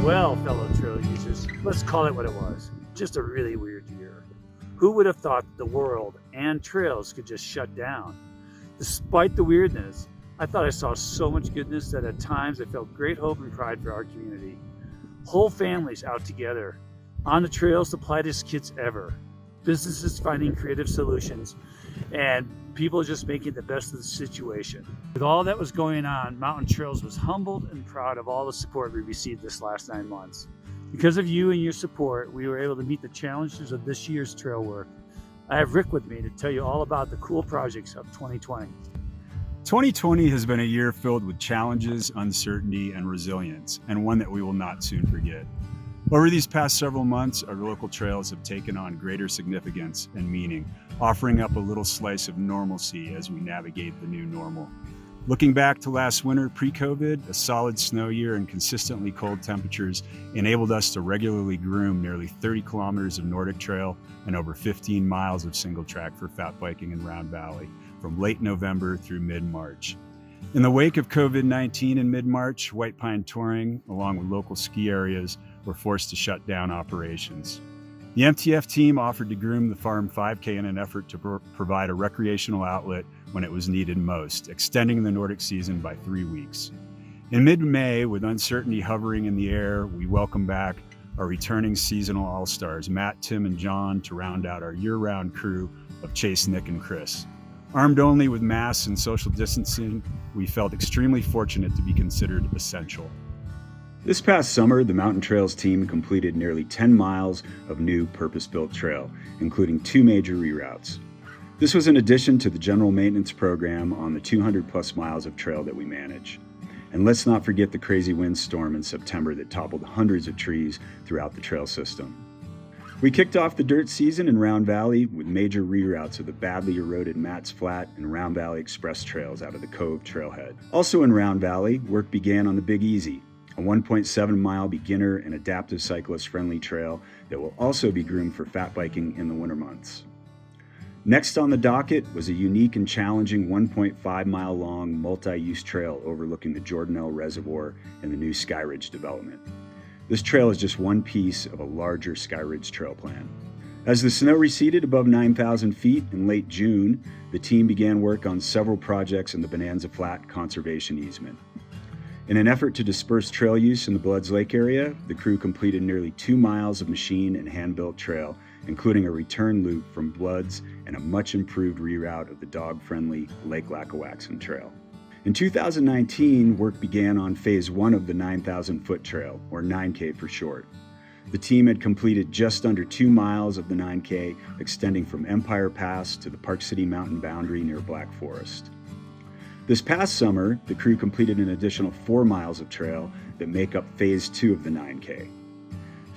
Well, fellow trail users, let's call it what it was. Just a really weird year. Who would have thought the world and trails could just shut down? Despite the weirdness, I thought I saw so much goodness that at times I felt great hope and pride for our community. Whole families out together, on the trails, the politest kids ever. Businesses finding creative solutions, and people just making the best of the situation. With all that was going on, Mountain Trails was humbled and proud of all the support we received this last 9 months. Because of you and your support, we were able to meet the challenges of this year's trail work. I have Rick with me to tell you all about the cool projects of 2020. 2020 has been a year filled with challenges, uncertainty, and resilience, and one that we will not soon forget. Over these past several months, our local trails have taken on greater significance and meaning, offering up a little slice of normalcy as we navigate the new normal. Looking back to last winter, pre-COVID, a solid snow year and consistently cold temperatures enabled us to regularly groom nearly 30 kilometers of Nordic Trail and over 15 miles of single track for fat biking in Round Valley from late November through mid-March. In the wake of COVID-19 in mid-March, White Pine Touring, along with local ski areas, were forced to shut down operations. The MTF team offered to groom the Farm 5K in an effort to provide a recreational outlet when it was needed most, extending the Nordic season by 3 weeks. In mid-May, with uncertainty hovering in the air, we welcome back our returning seasonal all-stars, Matt, Tim, and John, to round out our year-round crew of Chase, Nick, and Chris. Armed only with masks and social distancing, we felt extremely fortunate to be considered essential. This past summer, the Mountain Trails team completed nearly 10 miles of new purpose-built trail, including 2 major reroutes. This was in addition to the general maintenance program on the 200-plus miles of trail that we manage. And let's not forget the crazy windstorm in September that toppled hundreds of trees throughout the trail system. We kicked off the dirt season in Round Valley with major reroutes of the badly eroded Matt's Flat and Round Valley Express trails out of the Cove trailhead. Also in Round Valley, work began on the Big Easy, a 1.7-mile beginner and adaptive cyclist-friendly trail that will also be groomed for fat biking in the winter months. Next on the docket was a unique and challenging 1.5-mile-long multi-use trail overlooking the Jordanelle Reservoir and the new Skyridge development. This trail is just one piece of a larger Skyridge trail plan. As the snow receded above 9,000 feet in late June, the team began work on several projects in the Bonanza Flat conservation easement. In an effort to disperse trail use in the Bloods Lake area, the crew completed nearly 2 miles of machine and hand-built trail, including a return loop from Bloods and a much-improved reroute of the dog-friendly Lake Lackawaxen Trail. In 2019, work began on Phase 1 of the 9,000-foot trail, or 9K for short. The team had completed just under 2 miles of the 9K, extending from Empire Pass to the Park City Mountain boundary near Black Forest. This past summer, the crew completed an additional 4 miles of trail that make up Phase 2 of the 9K.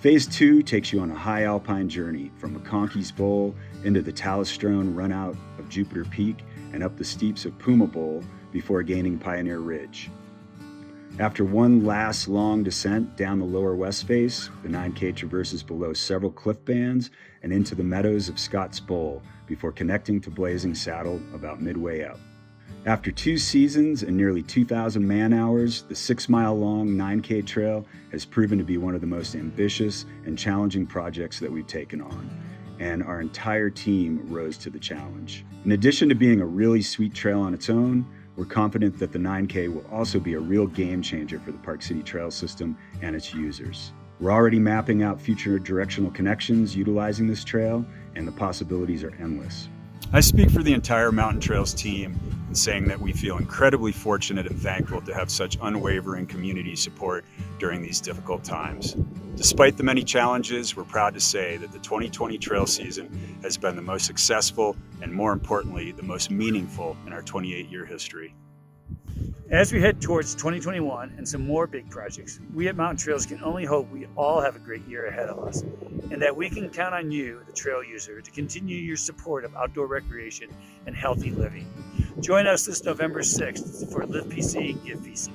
Phase 2 takes you on a high alpine journey from McConkey's Bowl into the Talastrone runout of Jupiter Peak and up the steeps of Puma Bowl before gaining Pioneer Ridge. After one last long descent down the lower west face, the 9K traverses below several cliff bands and into the meadows of Scotts Bowl before connecting to Blazing Saddle about midway up. After 2 seasons and nearly 2,000 man-hours, the 6-mile-long 9K trail has proven to be one of the most ambitious and challenging projects that we've taken on, and our entire team rose to the challenge. In addition to being a really sweet trail on its own, we're confident that the 9K will also be a real game changer for the Park City Trail System and its users. We're already mapping out future directional connections utilizing this trail, and the possibilities are endless. I speak for the entire Mountain Trails team in saying that we feel incredibly fortunate and thankful to have such unwavering community support during these difficult times. Despite the many challenges, we're proud to say that the 2020 trail season has been the most successful and, more importantly, the most meaningful in our 28-year history. As we head towards 2021 and some more big projects, we at Mountain Trails can only hope we all have a great year ahead of us, and that we can count on you, the trail user, to continue your support of outdoor recreation and healthy living. Join us this November 6th for Live PC, Give PC.